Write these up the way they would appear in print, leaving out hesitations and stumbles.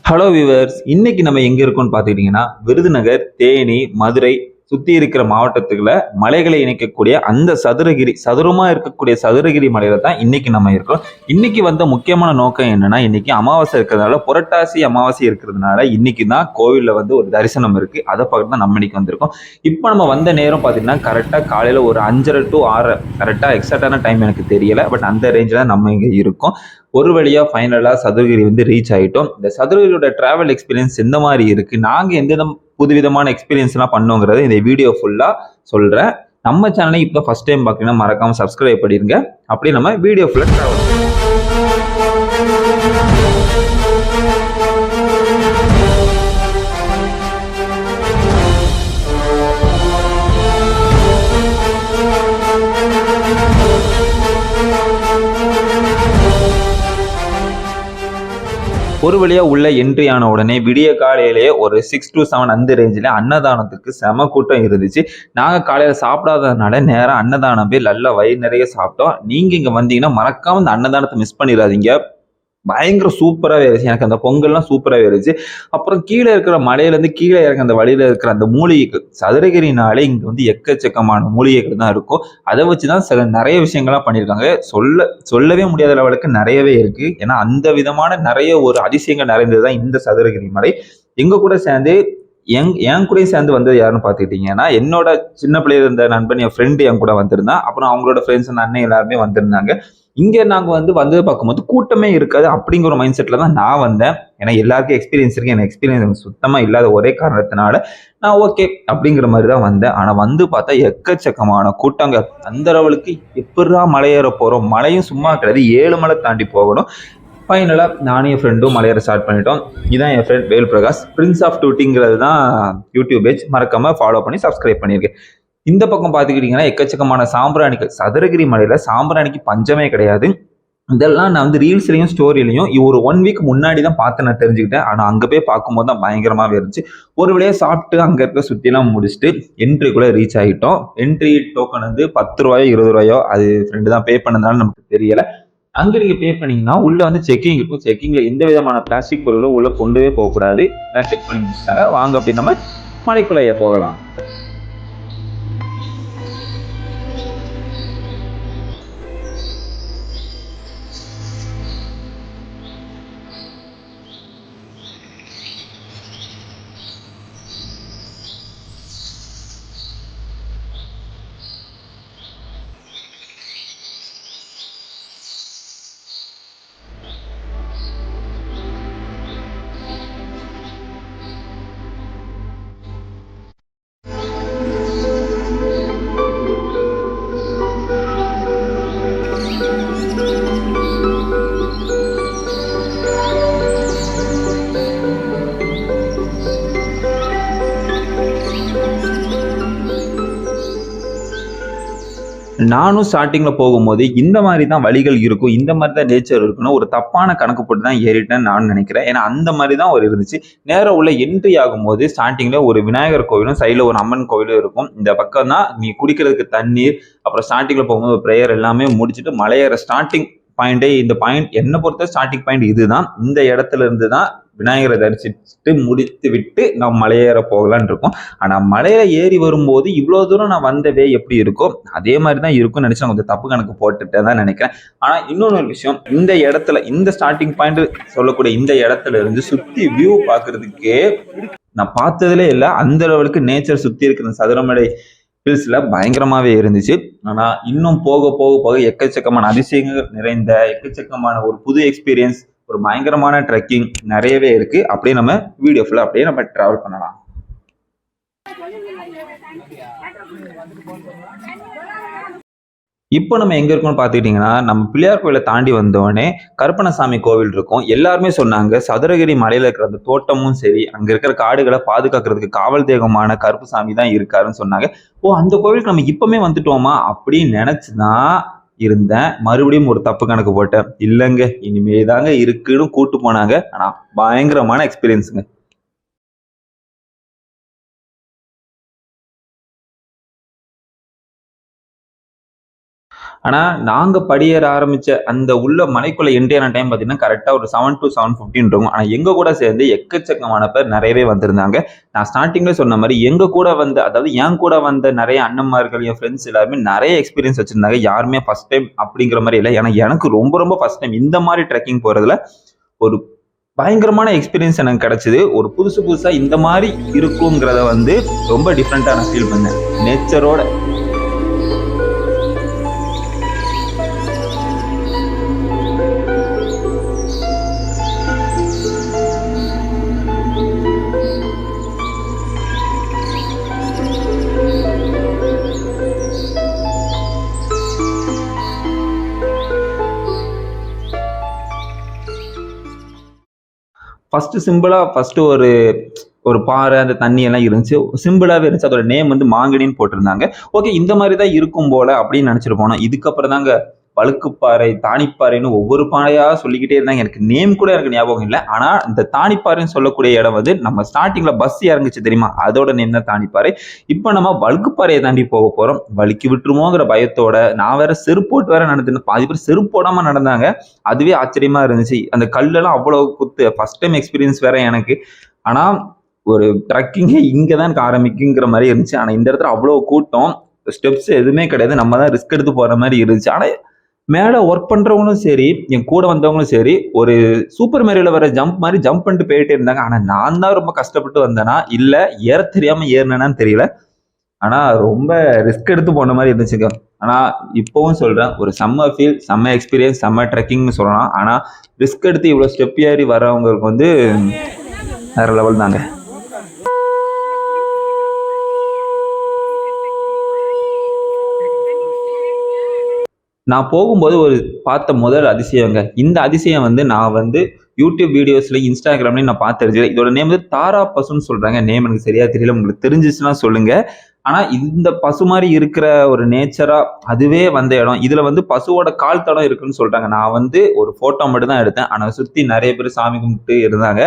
Hello viewers, இன்னைக்கு நம்ம எங்க இருக்கோம்னு பார்த்துக்கிட்டிங்கன்னா விருதுநகர், தேனி, மதுரை சுத்தி இருக்கிற மாவட்டத்துக்குள்ள மலைகளை இணைக்கக்கூடிய அந்த சதுரமா இருக்கக்கூடிய சதுரகிரி மலையில தான் இன்னைக்கு நம்ம இருக்கோம். இன்னைக்கு வந்த முக்கியமான நோக்கம் என்னன்னா, இன்னைக்கு அமாவாசை இருக்கிறதுனால, புரட்டாசி அமாவாசை இருக்கிறதுனால இன்னைக்கு தான் கோவில்ல ஒரு தரிசனம் இருக்கு. அதை பார்க்க தான் நம்ம இன்னைக்கு வந்திருக்கோம். இப்போ நம்ம வந்த நேரம் பார்த்தீங்கன்னா கரெக்டா காலையில ஒரு 5:30 to 6, கரெக்டா எக்ஸாக்டான டைம் எனக்கு தெரியல. பட் அந்த ரேஞ்சில் நம்ம இங்க இருக்கோம். ஒரு வழியா ஃபைனலா சதுரகிரி ரீச் ஆயிட்டோம். இந்த சதுரகிரியோட டிராவல் எக்ஸ்பீரியன்ஸ் எந்த மாதிரி இருக்கு, நாங்க எந்த புதுவிதமான எக்ஸ்பீரியன்ஸ் எல்லாம் பண்ணோங்கிறத இந்த வீடியோ ஃபுல்லா சொல்றேன். நம்ம சேனலை இப்போ ஃபர்ஸ்ட் டைம் பாத்தீங்கன்னா மறக்காம சப்ஸ்கிரைப் பண்ணிருங்க. அப்படியே நம்ம வீடியோ ஃபுல்லா டிராவல் ஒரு வழியா உள்ள என்ட்ரி ஆன உடனே விடிய காலையிலேயே ஒரு 6 to 7 அந்த ரேஞ்சில் அன்னதானத்துக்கு செம கூட்டம் இருந்துச்சு. நாங்க காலையில சாப்பிடாததுனால நேரம் அன்னதானம் போய் நல்ல வயிறு நிறைய சாப்பிட்டோம். நீங்க இங்க வந்தீங்கன்னா மறக்காம இந்த அன்னதானத்தை மிஸ் பண்ணிடாதீங்க. பயங்கர சூப்பராகவே இருந்துச்சு. எனக்கு அந்த பொங்கல்லாம் சூப்பராகவே இருந்துச்சு. அப்புறம் கீழே இருக்கிற மலையிலேருந்து கீழே இறங்க அந்த வழியில இருக்கிற அந்த மூலிகைகள், சதுரகிரினாலே இங்க எக்கச்சக்கமான மூலிகைகள் தான் இருக்கும். அதை வச்சுதான் சில நிறைய விஷயங்கள்லாம் பண்ணியிருக்காங்க. சொல்லவே முடியாத லெவலுக்கு நிறையவே இருக்கு. ஏன்னா அந்த விதமான நிறைய ஒரு அதிசயங்கள் நிறைந்ததுதான் இந்த சதுரகிரி மலை. எங்க கூட சேர்ந்து என் கூடயும் சேர்ந்து வந்தது யாருன்னு பார்த்துக்கிட்டீங்கன்னா, என்னோட சின்ன பிள்ளையில இருந்த நண்பன், என் ஃப்ரெண்டு என் கூட வந்திருந்தான். அப்புறம் அவங்களோட ஃப்ரெண்ட்ஸ், அண்ணன் எல்லாருமே வந்திருந்தாங்க. இங்க நாங்க வந்தது பார்க்கும்போது கூட்டமே இருக்காது அப்படிங்கிற ஒரு மைண்ட் செட்ல தான் நான் வந்தேன். ஏன்னா எல்லாருக்கும் எக்ஸ்பீரியன்ஸ் இருக்கு. எனக்கு எக்ஸ்பீரியன்ஸ் சுத்தமா இல்லாத ஒரே காரணத்தினால நான் ஓகே அப்படிங்கிற மாதிரி தான் வந்தேன். ஆனா பார்த்தா எக்கச்சக்கமான கூட்டங்க. அந்த லெவலுக்கு எப்படா மலையேற போறோம், மலையும் சும்மா கிடையாது, 7 மலை தாண்டி போகணும். ஃபைனலா நானும் என் ஃப்ரெண்டும் மலையேற ஸ்டார்ட் பண்ணிட்டோம். இதான் என் friend Vel Prakash, prince of டூட்டிங்கிறது தான் யூடியூப் பேஜ். மறக்காம ஃபாலோ பண்ணி சப்ஸ்கிரைப் பண்ணியிருக்கேன். இந்த பக்கம் பார்த்துக்கிட்டிங்கன்னா எக்கச்சக்கமான சாம்பிராணிகள். சதுரகிரி மலையில சாம்பிராணிக்கு பஞ்சமே கிடையாது. இதெல்லாம் நான் ரீல்ஸ்லையும் ஸ்டோரிலையும் ஒரு 1 வீக் முன்னாடி தான் பார்த்து நான் தெரிஞ்சுக்கிட்டேன். ஆனால் அங்கே போய் பார்க்கும்போது தான் பயங்கரமாகவே இருந்துச்சு. ஒரு வழியாக சாப்பிட்டு அங்கே இருக்க சுற்றிலாம் முடிச்சுட்டு என்ட்ரிக்குள்ளே ரீச் ஆகிட்டோம். என்ட்ரி டோக்கன் 10 ரூபாயோ 20 ரூபாயோ, அது ஃப்ரெண்டு தான் பே பண்ணதுனால நமக்கு தெரியல. அங்கே நீங்கள் பே பண்ணீங்கன்னா உள்ள செக்கிங் இருக்கும். செக்கிங்ல எந்த விதமான பிளாஸ்டிக் பொருளும் உள்ள கொண்டுவே போகக்கூடாது. செக் பண்ணி முடிச்சிட்டாங்க. வாங்க அப்படி நம்ம மலைக்குள்ளேயே போகலாம். நானும் ஸ்டார்டிங்ல போகும்போது இந்த மாதிரி தான் வழிகள் இருக்கும், இந்த மாதிரி தான் நேச்சர் இருக்கணும், ஒரு தப்பான கணக்கு போட்டு தான் ஏறிட்டேன்னு நான் நினைக்கிறேன். ஏன்னா அந்த மாதிரி தான் ஒரு இருந்துச்சு. நேரம் உள்ள என்ட்ரி ஆகும்போது ஸ்டார்டிங்ல ஒரு விநாயகர் கோவிலும் சைடில் ஒரு அம்மன் கோவிலும் இருக்கும். இந்த பக்கம் தான் நீ குடிக்கிறதுக்கு தண்ணீர், அப்புறம் ஸ்டார்டிங்ல போகும்போது ப்ரேயர் எல்லாமே முடிச்சுட்டு மலையேற ஸ்டார்டிங் பாயிண்டே இந்த பாயிண்ட். என்னை பொறுத்த ஸ்டார்டிங் பாயிண்ட் இதுதான். இந்த இடத்துல இருந்து தான் விநாயகரை தரிசிச்சுட்டு முடித்து விட்டு நம்ம மலையேற போகலான் இருக்கோம். ஆனா மலையில ஏறி வரும்போது இவ்வளவு தூரம் நான் வந்தவே எப்படி இருக்கோ அதே மாதிரி தான் இருக்கும்னு நினைச்சு கொஞ்சம் தப்பு கணக்கு போட்டுட்டேன் தான் நினைக்கிறேன். ஆனா இன்னொன்னு ஒரு விஷயம், இந்த இடத்துல இந்த ஸ்டார்டிங் பாயிண்ட் சொல்லக்கூடிய இந்த இடத்துல இருந்து சுத்தி வியூ பாக்குறதுக்கே நான் பார்த்ததுலே இல்லை. அந்த லெவலுக்கு நேச்சர் சுத்தி இருக்கிற சதுரமலை ஹில்ஸ்ல பயங்கரமாவே இருந்துச்சு. ஆனா இன்னும் போக போக போக எக்கச்சக்கமான அதிசயங்கள் நிறைந்த எக்கச்சக்கமான ஒரு புது எக்ஸ்பீரியன்ஸ், ஒரு பயங்கரமான ட்ரெக்கிங் நிறையவே இருக்கு. அப்படியே நம்ம வீடியோ ஃபுல்லா அப்படியே நம்ம டிராவல் பண்ணலாம். இப்போ நம்ம எங்க இருக்கோம்னு பாத்துக்கிட்டீங்கன்னா, நம்ம பிள்ளையார் கோயிலை தாண்டி வந்தோடனே கருப்பணசாமி கோவில் இருக்கும். எல்லாருமே சொன்னாங்க சதுரகிரி மலையில இருக்கிற அந்த தோட்டமும் சரி, அங்க இருக்கிற காடுகளை பாதுகாக்கிறதுக்கு காவல் தெய்வமான கருப்பசாமி தான் இருக்காருன்னு சொன்னாங்க. ஓ, அந்த கோவிலுக்கு நம்ம இப்பவுமே வந்துட்டோமா அப்படின்னு நினைச்சுதான் இருந்தேன். மறுபடியும் ஒரு தப்பு கணக்கு போட்டேன். இல்லைங்க, இனிமே தாங்க இருக்குன்னு கூட்டு போனாங்க. ஆனா பயங்கரமான எக்ஸ்பீரியன்ஸுங்க. ஆனா நாங்க படியேற ஆரம்பிச்ச அந்த உள்ள மலைக்குள்ள என்ட்ரி ஆன டைம் பாத்தீங்கன்னா கரெக்டா ஒரு 7 to 7:15 இருக்கும். ஆனா எங்க கூட சேர்ந்து எக்கச்சக்கமான பேர் நிறையவே வந்திருந்தாங்க. நான் ஸ்டார்டிங்ல சொன்ன மாதிரி எங்க கூட வந்த, அதாவது என் கூட வந்த நிறைய அண்ணன்மார்கள், என் ஃப்ரெண்ட்ஸ் எல்லாருமே நிறைய எக்ஸ்பீரியன்ஸ் வச்சிருந்தாங்க. யாருமே ஃபர்ஸ்ட் டைம் அப்படிங்கிற மாதிரி இல்லை. ஏன்னா எனக்கு ரொம்ப ரொம்ப ஃபர்ஸ்ட் டைம் இந்த மாதிரி ட்ரெக்கிங் போறதுல ஒரு பயங்கரமான எக்ஸ்பீரியன்ஸ் எனக்கு கிடைச்சது. ஒரு புதுசு புதுசா இந்த மாதிரி இருக்குங்கிறத வந்து ரொம்ப டிஃப்ரெண்டா நான் ஃபீல் பண்ணேன். நேச்சரோட ஃபர்ஸ்ட் ஒரு ஒரு பாறை, அந்த தண்ணி எல்லாம் இருந்துச்சு. சிம்பிளாவே இருந்துச்சு. அதோட நேம் வந்து மாங்கனின்னு போட்டிருந்தாங்க. ஓகே, இந்த மாதிரி தான் இருக்கும் போல அப்படின்னு நினைச்சிட்டு போனோம். இதுக்கப்புறம் தாங்க வழுக்குப்பாறை, தானிப்பாறைன்னு ஒவ்வொரு பாறையா சொல்லிக்கிட்டே இருந்தாங்க. எனக்கு நேம் கூட எனக்கு ஞாபகம் இல்லை. ஆனா இந்த தானிப்பாறைன்னு சொல்லக்கூடிய இடம் வந்து நம்ம ஸ்டார்டிங்ல பஸ் இறங்குச்சு தெரியுமா, அதோட நேம் தான் தானிப்பாறை. இப்ப நம்ம வழுக்குப்பாறையை தாண்டி போக போறோம். வழுக்கி விட்டுருமோங்கிற பயத்தோட நான் வேற செருப்போட்டு வேற நடந்தேன். பாதி பேர் செருப்பு போடாம நடந்தாங்க. அதுவே ஆச்சரியமா இருந்துச்சு. அந்த கல்லெல்லாம் அவ்வளவு குத்து. ஃபர்ஸ்ட் டைம் எக்ஸ்பீரியன்ஸ் வேற எனக்கு. ஆனா ஒரு ட்ரக்கிங்கே இங்கதான் எனக்கு ஆரம்பிக்குங்கிற மாதிரி இருந்துச்சு. ஆனா இந்த இடத்துல அவ்வளவு கூட்டம், ஸ்டெப்ஸ் எதுவுமே கிடையாது. நம்ம தான் ரிஸ்க் எடுத்து போற மாதிரி இருந்துச்சு. ஆனா மேல ஒர்க் பண்றவங்களும் சரி, என் கூட வந்தவங்களும் சரி, ஒரு சூப்பர் மேரியோல வர ஜம்ப் மாதிரி ஜம்ப் பண்ணிட்டு போயிட்டே இருந்தாங்க. ஆனா நான் தான் ரொம்ப கஷ்டப்பட்டு வந்தேனா இல்ல ஏற தெரியாம ஏறினேன்னு தெரியல. ஆனா ரொம்ப ரிஸ்க் எடுத்து போன மாதிரி இருந்துச்சுங்க. ஆனா இப்பவும் சொல்றேன், ஒரு செம்ம ஃபீல், செம்ம எக்ஸ்பீரியன்ஸ், செம்ம ட்ரெக்கிங்னு சொல்லலாம். ஆனா ரிஸ்க் எடுத்து இவ்வளவு ஸ்டெப் ஏறி வரவங்களுக்கு வந்து வேற லெவல் தாங்க. நான் போகும்போது ஒரு பார்த்த முதல் அதிசயங்க. இந்த அதிசயம் வந்து நான் வந்து யூடியூப் வீடியோஸ்ல, இன்ஸ்டாகிராம்லயும் நான் பார்த்துருச்சு. இதோட நேம் வந்து தாரா பசுன்னு சொல்றாங்க. நேம் எனக்கு சரியா தெரியல. உங்களுக்கு தெரிஞ்சிச்சுன்னா சொல்லுங்க. ஆனா இந்த பசு மாதிரி இருக்கிற ஒரு நேச்சரா அதுவே வந்த இடம். இதுல வந்து பசுவோட கால் தடம் இருக்குன்னு சொல்றாங்க. நான் வந்து ஒரு போட்டோ மட்டும் தான் எடுத்தேன். ஆனா சுத்தி நிறைய பேர் சாமி கும்பிட்டு இருந்தாங்க.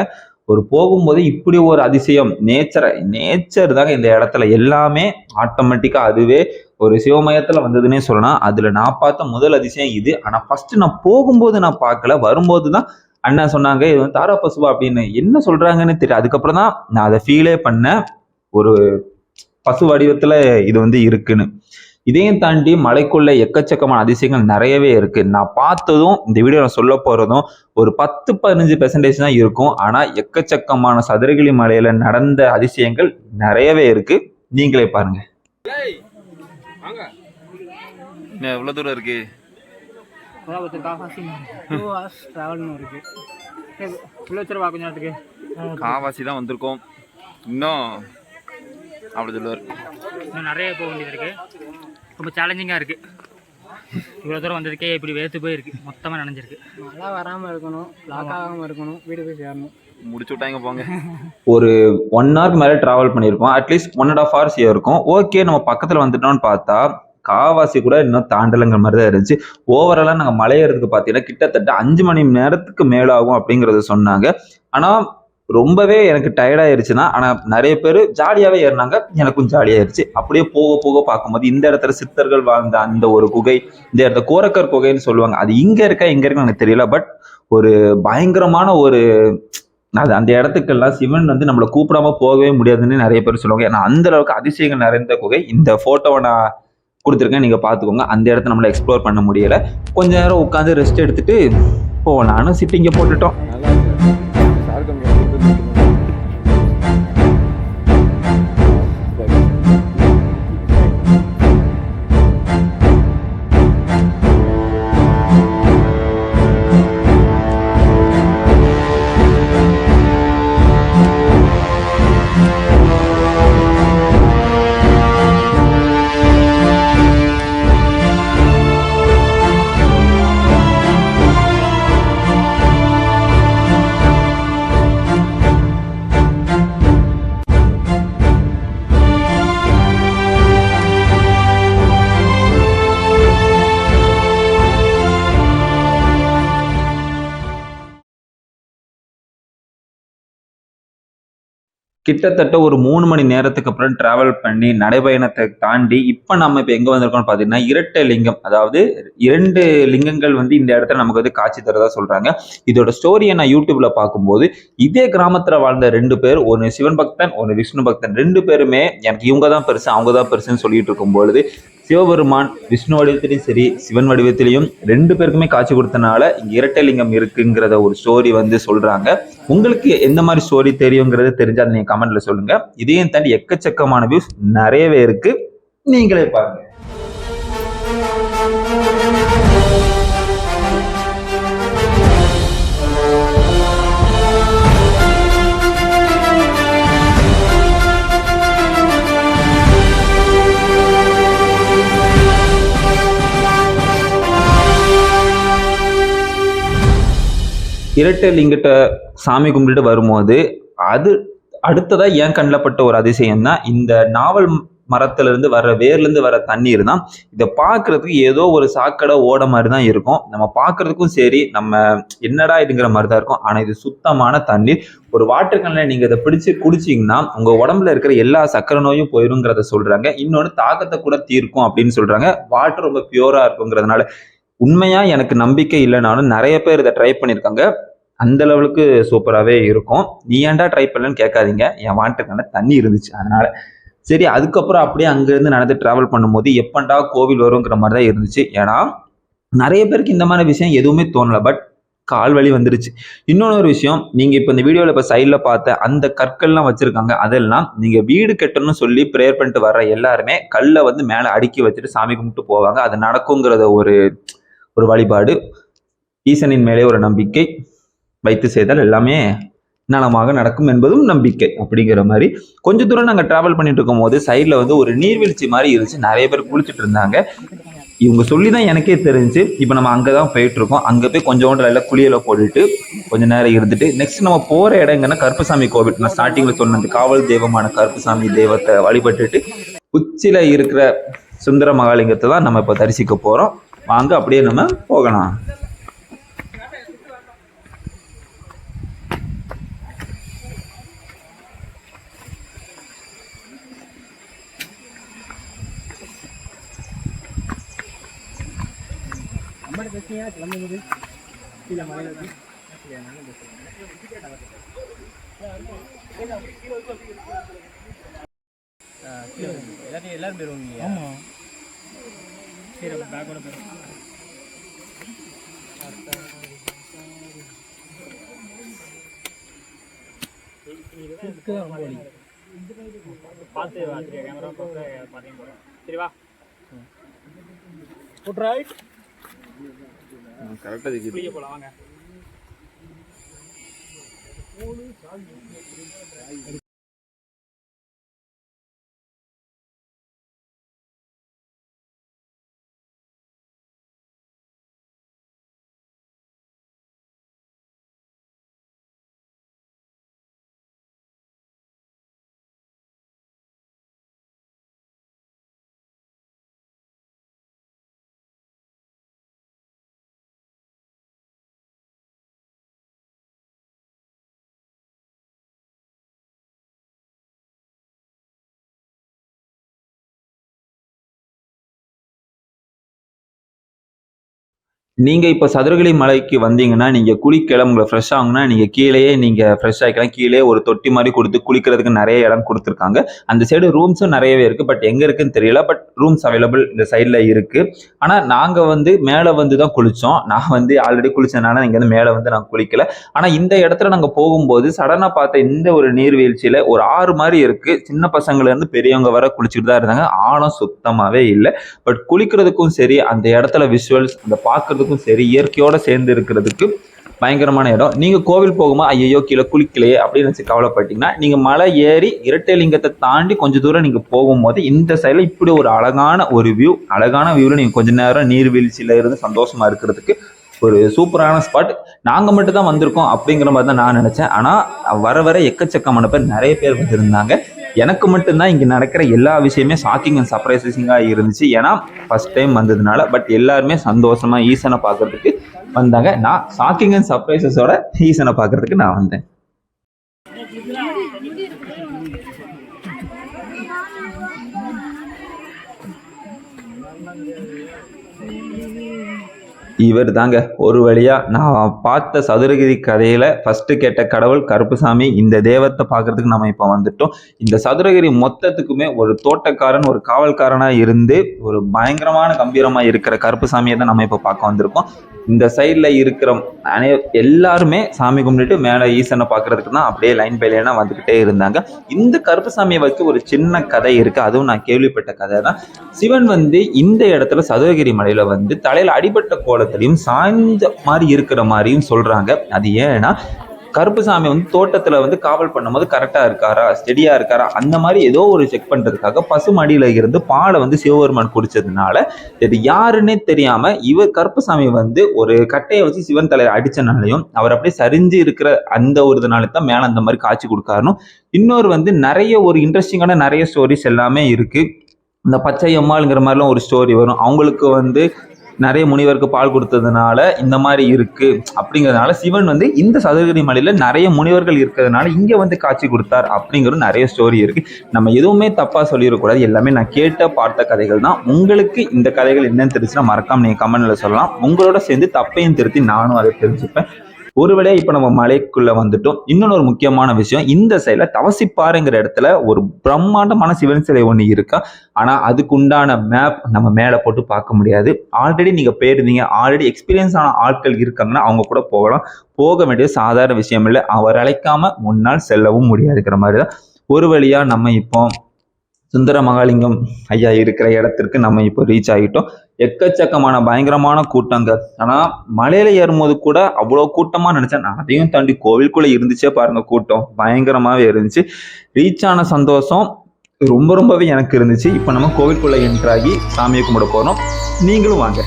ஒரு போகும்போது இப்படி ஒரு அதிசயம், நேச்சர் தாங்க இந்த இடத்துல எல்லாமே ஆட்டோமேட்டிக்கா அதுவே ஒரு சிவமயத்துல வந்ததுன்னே சொல்லலாம். அதுல நான் பார்த்த முதல் அதிசயம் இது. ஆனா ஃபர்ஸ்ட் நான் போகும்போது நான் பார்க்கல. வரும்போதுதான் அண்ணா சொன்னாங்க இது வந்து தாரா பசுவா அப்படின்னு. என்ன சொல்றாங்கன்னு தெரியும். அதுக்கப்புறம் தான் நான் அதை ஃபீலே பண்ணேன். ஒரு பசு வடிவத்துல இது வந்து இருக்குன்னு. இதையும் தாண்டி மலைக்குள்ள எக்கச்சக்கமான அதிசயங்கள் நிறையவே இருக்கு. நான் பார்த்ததும் இந்த வீடியோ நான் சொல்ல போறதும் ஒரு 10-15% தான் இருக்கும். ஆனா எக்கச்சக்கமான சதுரகிரி மலையில நடந்த அதிசயங்கள் நிறையவே இருக்கு. நீங்களே பாருங்க. எவ்வளவு தூரம் இருக்கு? காவாசி தான் வந்திருக்கோம். இன்னும் அப்படி சொல்லுவார். இன்னும் நிறைய போக வேண்டியது இருக்கு. ரொம்ப சேலஞ்சிங்காக இருக்குது. இவ்வளோ தூரம் வந்ததுக்கே இப்படி வேர்த்து போயிருக்கு. மொத்தமாக நனைஞ்சிருக்கு. மழை வராமல் இருக்கணும், லாக் ஆகாமல் இருக்கணும், வீடு போய் சேரணும். முடிச்சு விட்டாங்க போங்க. ஒரு 1 ஹவருக்கு மேலே ட்ராவல் பண்ணியிருக்கோம். அட்லீஸ்ட் 1.5 hours இருக்கும். ஓகே, நம்ம பக்கத்தில் வந்துட்டோம்னு பார்த்தா காவாசி கூட இன்னும் தாண்டலைங்கிற மாதிரி தான் இருந்துச்சு. ஓவராலாக நாங்கள் மலையேறதுக்கு பார்த்தீங்கன்னா கிட்டத்தட்ட 5 மணி நேரத்துக்கு மேலாகும் அப்படிங்கிறத சொன்னாங்க. ஆனால் ரொம்பவே எனக்கு டயர்டாயிருச்சுன்னா, ஆனா நிறைய பேர் ஜாலியாவே ஏறினாங்க. எனக்கும் ஜாலியாயிருச்சு. அப்படியே போக போக பார்க்கும்போது இந்த இடத்துல சித்தர்கள் வாழ்ந்த அந்த ஒரு குகை, இந்த இடத்த கோரக்கர் குகைன்னு சொல்லுவாங்க. அது இங்க இருக்கா இங்க இருக்குன்னு எனக்கு தெரியல. பட் ஒரு பயங்கரமான ஒரு அது அந்த இடத்துக்கெல்லாம் சிவன் வந்து நம்மளை கூப்பிடாம போகவே முடியாதுன்னு நிறைய பேர் சொல்லுவாங்க. ஏன்னா அந்த அளவுக்கு அதிசயங்கள் நிறைந்த குகை. இந்த போட்டோவை நான் கொடுத்துருக்கேன், நீங்க பாத்துக்கோங்க. அந்த இடத்த நம்மள எக்ஸ்ப்ளோர் பண்ண முடியல. கொஞ்ச நேரம் உட்காந்து ரெஸ்ட் எடுத்துட்டு போகலான்னு சிட்டிங்க போட்டுட்டோம். கிட்டத்தட்ட ஒரு 3 மணி நேரத்துக்கு அப்புறம் டிராவல் பண்ணி நடைபயணத்தை தாண்டி இப்போ நம்ம இப்போ எங்கே வந்திருக்கோம்னு பார்த்தீங்கன்னா இரட்டை லிங்கம், அதாவது 2 லிங்கங்கள் வந்து இந்த இடத்துல நமக்கு வந்து காட்சி தரதா சொல்றாங்க. இதோட ஸ்டோரியை நான் யூடியூப்ல பார்க்கும்போது இதே கிராமத்துல வாழ்ந்த 2 பேர், ஒன்று சிவன் பக்தன் ஒன்று விஷ்ணு பக்தன், 2 பேருமே எனக்கு இவங்க தான் பெருசு அவங்க தான் பெருசுன்னு சொல்லிட்டு இருக்கும்பொழுது சிவபெருமான் விஷ்ணு வடிவத்திலையும் சரி சிவன் வடிவத்திலையும் 2 பேருக்குமே காட்சி கொடுத்தனால இங்க இரட்டை லிங்கம் இருக்குங்கிறத ஒரு ஸ்டோரி வந்து சொல்றாங்க. உங்களுக்கு எந்த மாதிரி ஸ்டோரி தெரியுங்கிறது தெரிஞ்சா நீங்க கமெண்ட்ல சொல்லுங்க. இதையும் தாண்டி எக்கச்சக்கமான வியூஸ் நிறையவே இருக்கு, நீங்களே பாருங்க. இரட்டை லிங்கத்தை சாமி கும்பிட்டு வரும்போது அது அடுத்ததா என் கண்ணில் பட்ட ஒரு அதிசயம் தான் இந்த நாவல் மரத்துல இருந்து வர்ற வேர்ல இருந்து வர தண்ணீர் தான். இதை பார்க்கறதுக்கு ஏதோ ஒரு சாக்கடை ஓட மாதிரி தான் இருக்கும், நம்ம பார்க்கறதுக்கும் சரி நம்ம என்னடா இதுங்கிற மாதிரி தான் இருக்கும். ஆனா இது சுத்தமான தண்ணீர். ஒரு வாட்டர் கேன்ல நீங்க இதை பிடிச்சு குடிச்சீங்கன்னா உங்க உடம்புல இருக்கிற எல்லா சக்கரை நோயும் போயிருங்கிறத சொல்றாங்க. இன்னொன்று தாக்கத்தை கூட தீர்க்கும் அப்படின்னு சொல்றாங்க. வாட்டர் ரொம்ப பியூரா இருக்குங்கிறதுனால உண்மையா எனக்கு நம்பிக்கை இல்லைனாலும் நிறைய பேர் இதை ட்ரை பண்ணியிருக்காங்க. அந்த லெவலுக்கு சூப்பராகவே இருக்கும். நீ ஏன்டா ட்ரை பண்ணலன்னு கேட்காதீங்க, என் வாட்டருக்கான தண்ணி இருந்துச்சு அதனால. சரி, அதுக்கப்புறம் அப்படியே அங்கேருந்து நடந்து டிராவல் பண்ணும்போது எப்பண்டா கோவில் வருங்கிற மாதிரி தான் இருந்துச்சு. ஏன்னா நிறைய பேருக்கு இந்த மாதிரி விஷயம் எதுவுமே தோணலை, பட் கால் வலி வந்துருச்சு. இன்னொன்று விஷயம், நீங்க இப்போ இந்த வீடியோவில் இப்போ சைடில் பார்த்த அந்த கற்கள்லாம் வச்சிருக்காங்க, அதெல்லாம் நீங்க வீடு கட்டணும்னு சொல்லி ப்ரேயர் பண்ணிட்டு வர்ற எல்லாருமே கல்லை வந்து மேலே அடுக்கி வச்சுட்டு சாமி கும்பிட்டு போவாங்க. அது நடக்குங்கிறத ஒரு வழிபாடு. ஈசனின் மேலே ஒரு நம்பிக்கை வைத்து செய்தால் எல்லாமே நலமாக நடக்கும் என்பதும் நம்பிக்கை அப்படிங்கிற மாதிரி. கொஞ்ச தூரம் நாங்கள் டிராவல் பண்ணிட்டு இருக்கும் போது சைடில் வந்து ஒரு நீர்வீழ்ச்சி மாதிரி இருந்துச்சு, நிறைய பேர் குளிச்சுட்டு இருந்தாங்க. இவங்க சொல்லி தான் எனக்கே தெரிஞ்சு இப்போ நம்ம அங்கே தான் போயிட்டு இருக்கோம். அங்கே போய் கொஞ்சோண்டு எல்லாம் குளியலை போட்டுட்டு கொஞ்ச நேரம் இருந்துட்டு நெக்ஸ்ட் நம்ம போகிற இடங்கன்னா கருப்பசாமி கோவில். நான் ஸ்டார்டிங்கில் சொன்ன அந்த காவல் தெய்வமான கருப்பசாமி தெய்வத்தை வழிபட்டுட்டு உச்சியில் இருக்கிற சுந்தர மகாலிங்கத்தை தான் நம்ம இப்போ தரிசிக்க போகிறோம். வாங்க அப்படியே நம்ம போகலாம். எல்லாரும் பேருவீங்க. ஆமாம், சரி அப்போ பேக்கோட பேரும் பார்த்து பார்த்துட்டு கேமரா பார்த்து பார்த்தீங்க போகிறோம். சரி வா, குட் ரைட். கரெக்டாக குளிக்க போகலாம் வாங்க. நீங்க இப்ப சதுரகிரி மலைக்கு வந்தீங்கன்னா நீங்க குளிக்கலாம், உங்களை ஃப்ரெஷ் ஆகுங்கன்னா நீங்க கீழேயே நீங்க ஃப்ரெஷ் ஆகிக்கலாம். கீழே ஒரு தொட்டி மாதிரி கொடுத்து குளிக்கிறதுக்கு நிறைய இடம் கொடுத்துருக்காங்க. அந்த சைடு ரூம்ஸும் நிறையவே இருக்கு, பட் எங்க இருக்குன்னு தெரியல. பட் ரூம்ஸ் அவைலபிள் இந்த சைட்ல இருக்கு. ஆனா நாங்க வந்து மேலே வந்து தான் குளிச்சோம். நான் வந்து ஆல்ரெடி குளிச்சதுனால இங்க வந்து மேலே வந்து நான் குளிக்கல. ஆனா இந்த இடத்துல நாங்க போகும்போது சடனா பார்த்த இந்த ஒரு நீர்வீழ்ச்சியில ஒரு ஆறு மாதிரி இருக்கு. சின்ன பசங்கள்ல இருந்து பெரியவங்க வர குளிச்சுட்டு தான் இருந்தாங்க. ஆழம் சுத்தமாவே இல்லை. பட் குளிக்கிறதுக்கும் சரி, அந்த இடத்துல விஷுவல்ஸ் அந்த பார்க்கறதுக்கும் சரி, இயற்கையோட சேர்ந்து இருக்கிறதுக்கு பயங்கரமான இடம். நீங்க கோவில் போகும்போது ஐயோ கீழே குளிக்கலையே அப்படின்னு நினைச்சு கவலைப்பட்டீங்கன்னா நீங்க மலை ஏறி இரட்டை லிங்கத்தை தாண்டி கொஞ்சம் தூரம் நீங்க போகும்போது இந்த சைட்ல இப்படி ஒரு அழகான வியூல நீங்க கொஞ்ச நேரம் நீர்வீழ்ச்சியில இருந்து சந்தோஷமா இருக்கிறதுக்கு ஒரு சூப்பரான ஸ்பாட். நாங்க மட்டும் தான் வந்திருக்கோம் அப்படிங்கிற மாதிரி தான் நான் நினைச்சேன். ஆனா வர எக்கச்சக்கமான பேர் நிறைய பேர் வந்திருந்தாங்க. எனக்கு மட்டும்தான் இங்க நடக்கிற எல்லா விஷயமே ஷாக்கிங் அண்ட் சர்ப்ரைசிங்கா இருந்துச்சு. ஏன்னா ஃபர்ஸ்ட் டைம் வந்ததுனால. பட் எல்லாருமே சந்தோஷமா ஈசனை பார்க்கறதுக்கு வந்தாங்க. நான் ஷாக்கிங் அண்ட் சர்ப்ரைசஸோட ஈசனை பார்க்கறதுக்கு நான் வந்தேன். இவர் தாங்க ஒரு வழியா நான் பார்த்த சதுரகிரி கதையில ஃபர்ஸ்ட் கேட்ட கடவுள் கருப்புசாமி. இந்த தெய்வத்தை பார்க்கறதுக்கு நம்ம இப்போ வந்துட்டோம். இந்த சதுரகிரி மொத்தத்துக்குமே ஒரு தோட்டக்காரன், ஒரு காவல்காரனா இருந்து ஒரு பயங்கரமான கம்பீரமா இருக்கிற கருப்புசாமியை தான் நம்ம இப்போ பார்க்க வந்திருக்கோம். இந்த சைட்ல இருக்கிற எல்லாருமே சாமி கும்பிட்டுட்டு மேலே ஈசனை பார்க்கறதுக்கு தான் அப்படியே லைன் பை லைனா வந்துகிட்டே இருந்தாங்க. இந்த கருப்புசாமியை வச்சு ஒரு சின்ன கதை இருக்கு, அதுவும் நான் கேள்விப்பட்ட கதை தான். சிவன் இந்த இடத்துல சதுரகிரி மலையில தலையில அடிபட்ட கோலத்திலையும் சாய்ந்த மாதிரி இருக்கிற மாதிரியும் சொல்றாங்க. அது ஏன்னா கருப்புசாமி தோட்டத்துல காவல் பண்ணும்போது கரெக்டா இருக்காரா, ஸ்டெடியா இருக்காரா, அந்த மாதிரி ஏதோ ஒரு செக் பண்றதுக்காக பசுமடியில இருந்து பாலை சிவபெருமான் குடிச்சதுனால இது யாருன்னே தெரியாம இவர் கருப்புசாமி ஒரு கட்டையை வச்சு சிவன் தலையில அடிச்சனாலையும் அவர் அப்படியே சரிஞ்சு இருக்கிற அந்த ஒரு இதனால தான் மேல அந்த மாதிரி காட்சி கொடுக்காருன்னு. இன்னொரு நிறைய ஒரு இன்ட்ரெஸ்டிங்கான நிறைய ஸ்டோரிஸ் எல்லாமே இருக்கு. இந்த பச்சை அம்மாளுங்கிற மாதிரிலாம் ஒரு ஸ்டோரி வரும். அவங்களுக்கு நிறைய முனிவருக்கு பால் கொடுத்ததுனால இந்த மாதிரி இருக்கு அப்படிங்கிறதுனால சிவன் இந்த சதுரகிரி மலையில நிறைய முனிவர்கள் இருக்கிறதுனால இங்க காட்சி கொடுத்தார் அப்படிங்கிறது நிறைய ஸ்டோரி இருக்கு. நம்ம எதுவுமே தப்பா சொல்லிடக்கூடாது, எல்லாமே நான் கேட்ட பார்த்த கதைகள் தான். உங்களுக்கு இந்த கதைகள் என்னன்னு தெரிஞ்சுன்னா மறக்காம நீங்க கமெண்ட்ல சொல்லலாம். உங்களோட சேர்ந்து தப்பையும் திருத்தி நானும் அதை தெரிஞ்சுப்பேன். ஒருவேளை இப்ப நம்ம மலைக்குள்ள வந்துட்டோம். இன்னொரு முக்கியமான விஷயம், இந்த சைட்ல தவசிப்பாறைங்கிற இடத்துல ஒரு பிரம்மாண்டமான சிவன் சிலை ஒண்ணு இருக்கா. ஆனா அதுக்கு உண்டான மேப் நம்ம மேல போட்டு பார்க்க முடியாது. ஆல்ரெடி நீங்க போயிருந்தீங்க, ஆல்ரெடி எக்ஸ்பீரியன்ஸ் ஆன ஆட்கள் இருக்காங்கன்னா அவங்க கூட போகலாம். போக வேண்டிய சாதாரண விஷயம் இல்லை. அவர் அழைக்காம முன்னால் செல்லவும் முடியாதுங்கிற மாதிரிதான். ஒரு வழியா நம்ம இப்போ சுந்தர மகாலிங்கம் ஐயா இருக்கிற இடத்திற்கு நம்ம இப்போ ரீச் ஆகிட்டோம். எக்கச்சக்கமான பயங்கரமான கூட்டங்க. ஆனா மலையில ஏறும்போது கூட அவ்வளவு கூட்டமா நினைச்சேன். நான் அதையும் தாண்டி கோவிலுக்குள்ள இருந்துச்சே பாருங்க, கூட்டம் பயங்கரமாவே இருந்துச்சு. ரீச் ஆன சந்தோஷம் ரொம்பவே எனக்கு இருந்துச்சு. இப்போ நம்ம கோவிலுக்குள்ள என்ட்ராகி சாமியை கும்பிட போறோம். நீங்களும் வாங்க.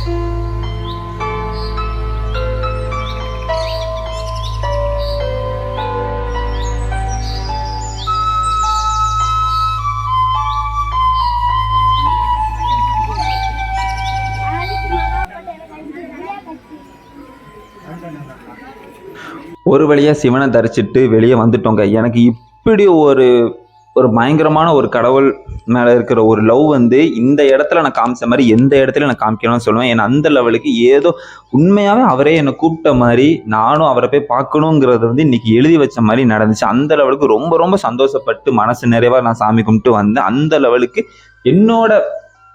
ஒரு வழியா சிவனை தரிச்சிட்டு வெளியே வந்துட்டோங்க. எனக்கு இப்படி ஒரு பயங்கரமான ஒரு கடவுள் மேல இருக்கிற ஒரு லவ் இந்த இடத்துல நான் காமிச்ச மாதிரி எந்த இடத்துல நான் காமிக்கணும்னு சொல்லுவேன். ஏன்னா அந்த லெவலுக்கு ஏதோ உண்மையாவே அவரே என்னை கூப்பிட்ட மாதிரி நானும் அவரை போய் பார்க்கணுங்கிறது இன்னைக்கு எழுதி வச்ச மாதிரி நடந்துச்சு. அந்த லெவலுக்கு ரொம்ப சந்தோஷப்பட்டு மனசு நிறைவா நான் சாமி கும்பிட்டு வந்தேன். அந்த லெவலுக்கு என்னோட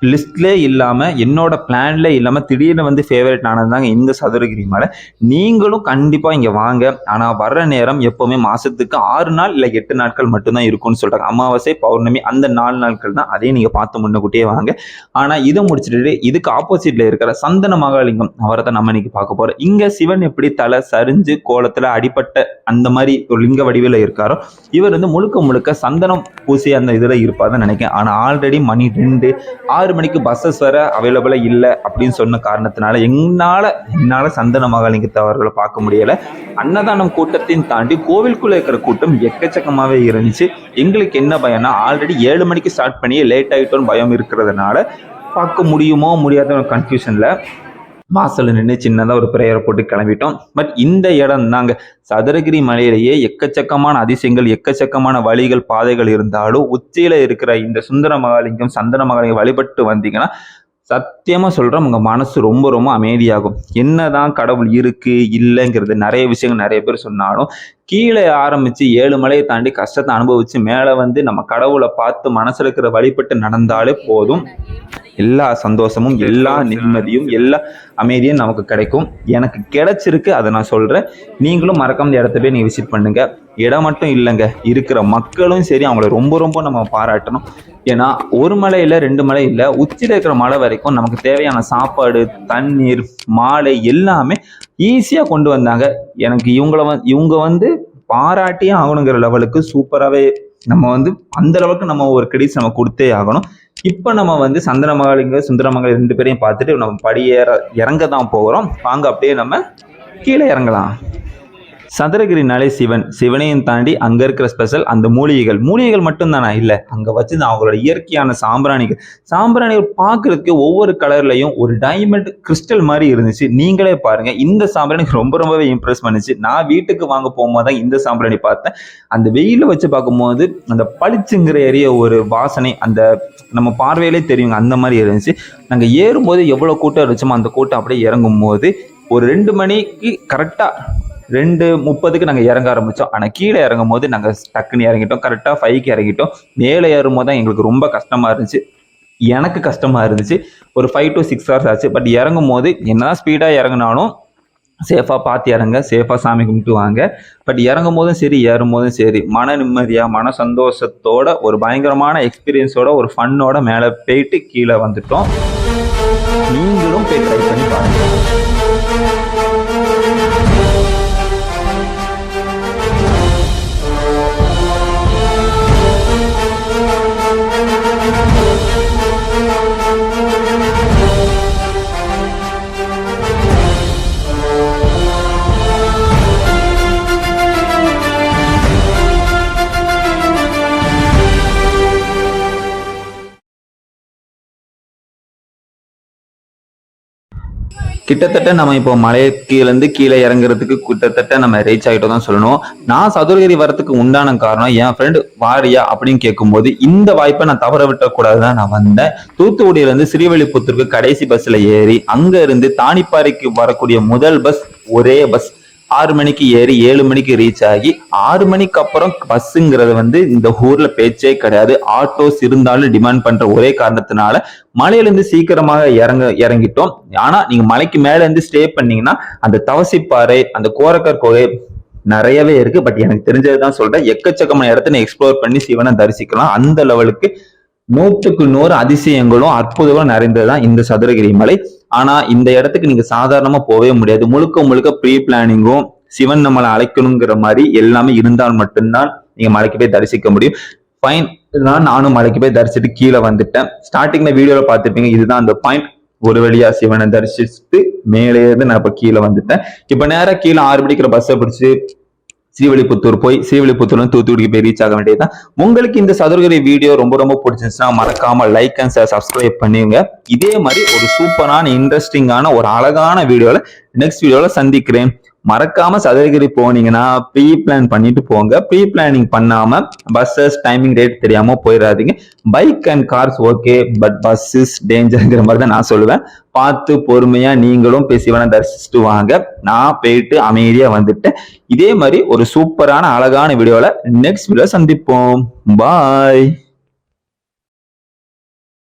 லிஸ்ட்லே இல்லாமல் என்னோட பிளான்ல இல்லாமல் திடீர்னு ஃபேவரட் ஆனதுதாங்க இந்த சதுரகிரி மலை. நீங்களும் கண்டிப்பாக இங்கே வாங்க. ஆனால் வர்ற நேரம் எப்போவுமே மாதத்துக்கு 6 நாள் இல்லை 8 நாட்கள் மட்டும்தான் இருக்கும்னு சொல்கிறாங்க. அமாவாசை பௌர்ணமி அந்த 4 நாட்கள் தான். அதையும் நீங்கள் பார்த்து முன்னக்கூட்டியே வாங்க. ஆனால் இதை முடிச்சுட்டு இதுக்கு ஆப்போசிட்ல இருக்கிற சந்தன மகாலிங்கம் அவரை தான் நம்ம இன்னைக்கு பார்க்க போகிறோம். இங்கே சிவன் எப்படி தலை சரிஞ்சு கோலத்தில் அடிப்பட்ட அந்த மாதிரி ஒரு லிங்க வடிவில் இருக்காரோ இவர் முழுக்க சந்தனம் பூசி அந்த இதில் இருப்பாருன்னு நினைக்கிறேன். ஆனால் ஆல்ரெடி மணி 2 6 மணிக்கு பஸ்ஸஸ் வர அவைலபிளா இல்லை அப்படின்னு சொன்ன காரணத்தினால என்னால சந்தன மகாலிங்கத்தை அவர்களை பார்க்க முடியல. அன்னதானம் கூட்டத்தையும் தாண்டி கோவிலுக்குள்ள இருக்கிற கூட்டம் எக்கச்சக்கமாவே இருந்துச்சு. எங்களுக்கு என்ன பயம்னா ஆல்ரெடி 7 மணிக்கு ஸ்டார்ட் பண்ணி லேட் ஆகிட்டோன்னு பயம் இருக்கிறதுனால பார்க்க முடியுமோ முடியாத ஒரு கன்ஃபியூஷன்ல வாசல்ல நின்று சின்னதாக ஒரு பிரேயரை போட்டு கிளம்பிட்டோம். பட் இந்த இடம் தாங்க சதுரகிரி மலையிலேயே எக்கச்சக்கமான அதிசயங்கள், எக்கச்சக்கமான வழிகள், பாதைகள் இருந்தாலும் உச்சியில இருக்கிற இந்த சுந்தர மகாலிங்கம், சந்தன மகாலிங்கம் வழிபட்டு வந்தீங்கன்னா சத்தியமா சொல்றேன் உங்க மனசு ரொம்ப அமைதியாகும். என்னதான் கடவுள் இருக்கு இல்லைங்கிறது நிறைய விஷயங்கள் நிறைய பேர் சொன்னாலும் கீழே ஆரம்பிச்சு 7 மலையை தாண்டி கஷ்டத்தை அனுபவிச்சு மேல நம்ம கடவுளை பார்த்து மனசுல இருக்கிற வழிபட்டு நடந்தாலே போதும். எல்லா சந்தோஷமும், எல்லா நிம்மதியும், எல்லா அமைதியும் நமக்கு கிடைக்கும். எனக்கு கிடைச்சிருக்கு, அதை நான் சொல்றேன். நீங்களும் மறக்காம இந்த இடத்த போய் நீங்க விசிட் பண்ணுங்க. இடம் மட்டும் இல்லைங்க, இருக்கிற மக்களும் சரி அவங்கள ரொம்ப நம்ம பாராட்டணும். ஏன்னா ஒரு மலை இல்லை 2 மலை இல்லை, உச்சியில் இருக்கிற மலை வரைக்கும் நமக்கு தேவையான சாப்பாடு, தண்ணீர், மாலை எல்லாமே ஈஸியா கொண்டு வந்தாங்க. எனக்கு இவங்க பாராட்டியே ஆகணுங்கிற லெவலுக்கு சூப்பராகவே நம்ம அந்த லெவலுக்கு நம்ம ஒரு கிரெடிட்ஸ் நம்ம கொடுத்தே ஆகணும். இப்போ நம்ம சந்தன மகாலிங்க, சுந்தர மகாலிங்க 2 பேரையும் பார்த்துட்டு நம்ம இறங்க தான் போகிறோம். வாங்க அப்படியே நம்ம கீழே இறங்கலாம். சதுரகிரினாலே சிவனையும் தாண்டி அங்க இருக்கிற ஸ்பெஷல் அந்த மூலிகைகள் மட்டும்தானா இல்ல, அங்க வச்சு அவங்களோட இயற்கையான சாம்பிராணிகள் பார்க்கறதுக்கு ஒவ்வொரு கலர்லயும் ஒரு டைமண்ட் கிறிஸ்டல் மாதிரி இருந்துச்சு. நீங்களே பாருங்க, இந்த சாம்பிராணி ரொம்பவே இம்ப்ரெஸ் பண்ணுச்சு. நான் வீட்டுக்கு வாங்க போகும்போது தான் இந்த சாம்பிராணி பார்த்தேன். அந்த வெயில வச்சு பார்க்கும்போது அந்த பளிச்சுங்கிற ஏரிய ஒரு வாசனை அந்த நம்ம பார்வையிலே தெரியுங்க, அந்த மாதிரி இருந்துச்சு. நாங்க ஏறும்போது எவ்வளவு கூட்டம் இருந்துச்சோமோ அந்த கூட்டம் அப்படியே இறங்கும் போது ஒரு 2 மணிக்கு கரெக்டா 2:30க்கு நாங்கள் இறங்க ஆரம்பித்தோம். ஆனால் கீழே இறங்கும் போது நாங்கள் டக்குன்னு இறங்கிட்டோம். கரெக்டாக 5க்கு இறங்கிட்டோம். மேலே ஏறும் போது தான் எங்களுக்கு ரொம்ப கஷ்டமாக இருந்துச்சு. எனக்கு கஷ்டமாக இருந்துச்சு. ஒரு 5 to 6 hours ஆச்சு. பட் இறங்கும் போது என்னதான் ஸ்பீடாக இறங்கினாலும் சேஃபாக பார்த்து இறங்க, சேஃபாக சாமி கும்பிட்டு வாங்க. பட் இறங்கும் போதும் சரி, ஏறும் போதும் சரி, மன நிம்மதியாக மன சந்தோஷத்தோட ஒரு பயங்கரமான எக்ஸ்பீரியன்ஸோட ஒரு ஃபன்னோட மேலே போயிட்டு கீழே வந்துட்டோம். நீங்களும் போய் ட்ரை பண்ணி பாருங்க. கிட்டத்தட்ட நம்ம இப்போ மலையிலேருந்து கீழே இறங்குறதுக்கு கிட்டத்தட்ட நம்ம ரீச் ஆகிட்டோம் தான் சொல்லணும். நான் சதுரகிரி வரத்துக்கு உண்டான காரணம் என் ஃப்ரெண்டு வாரியா அப்படின்னு கேட்கும்போது இந்த வாய்ப்பை நான் தவற விட்டக்கூடாதுதான் நான் வந்தேன். தூத்துக்குடியிலேருந்து ஸ்ரீவில்லிபுத்தூருக்கு கடைசி பஸ்ஸில் ஏறி அங்கே இருந்து தானிப்பாறைக்கு வரக்கூடிய முதல் பஸ் ஒரே பஸ் 6 மணிக்கு ஏறி 7 மணிக்கு ரீச் ஆகி 6 மணிக்கு அப்புறம் பஸ்ஸுங்கிறது இந்த ஊர்ல பேச்சே கிடையாது. ஆட்டோஸ் இருந்தாலும் டிமாண்ட் பண்ற ஒரே காரணத்தினால மலையிலிருந்து சீக்கிரமாக இறங்கிட்டோம். ஆனா நீங்க மலைக்கு மேல இருந்து ஸ்டே பண்ணீங்கன்னா அந்த தவசிப்பாறை, அந்த கோரக்கர் கோகை நிறையவே இருக்கு. பட் எனக்கு தெரிஞ்சதுதான் சொல்றேன். எக்கச்சக்கமான இடத்துல எக்ஸ்ப்ளோர் பண்ணி சிவனை தரிசிக்கலாம். அந்த லெவலுக்கு 100க்கு 100 அதிசயங்களும் அற்புதங்களும் நிறைந்ததுதான் இந்த சதுரகிரி மலை. ஆனா இந்த இடத்துக்கு நீங்க சாதாரணமா போகவே முடியாது. முழுக்க ப்ரீ பிளானிங்கும் சிவன் நம்மளை அழைக்கணுங்கிற மாதிரி எல்லாமே இருந்தால் மட்டும்தான் நீங்க மலைக்கு போய் தரிசிக்க முடியும். ஃபைன், நானும் மலைக்கு போய் தரிசிட்டு கீழே வந்துட்டேன். ஸ்டார்டிங்ல வீடியோல பார்த்துருப்பீங்க, இதுதான் அந்த பாயிண்ட். ஒரு வழியா சிவனை தரிசிச்சுட்டு மேலே இருந்து நான் இப்ப கீழே வந்துட்டேன். இப்ப நேரம் கீழே 6 மணிக்கு பஸ்ஸை பிடிச்சு ஸ்ரீவில்லிபுத்தூர் போய் ஸ்ரீவில்லிபுத்தூர்ல தூத்துக்குடிக்கு போய் ரீச் ஆக வேண்டியதுதான். உங்களுக்கு இந்த சதுரகிரி வீடியோ ரொம்ப பிடிச்சிருந்துச்சுன்னா மறக்காம லைக் அண்ட் சப்ஸ்கிரைப் பண்ணுங்க. இதே மாதிரி ஒரு சூப்பரான இன்ட்ரெஸ்டிங்கான ஒரு அழகான வீடியோல நெக்ஸ்ட் வீடியோல சந்திக்கிறேன். மறக்காம சதுரகிரி போனீங்கன்னா ப்ரீ பிளான் பண்ணிட்டு போங்க. ப்ரீ பிளானிங் பண்ணாம பஸ்ஸஸ் டைமிங் ரேட் தெரியாம போயிடாதீங்க. Bike and cars okay, but bus is டேஞ்சர்ங்கிற மாதிரி தான் நான் சொல்லுவேன். பார்த்து பொறுமையா நீங்களும் போய் சிவனை தரிசிச்சுட்டு வாங்க. நான் போயிட்டு அமைதியா வந்துட்டேன். இதே மாதிரி ஒரு சூப்பரான அழகான வீடியோல நெக்ஸ்ட் வீடியோ சந்திப்போம். பாய்.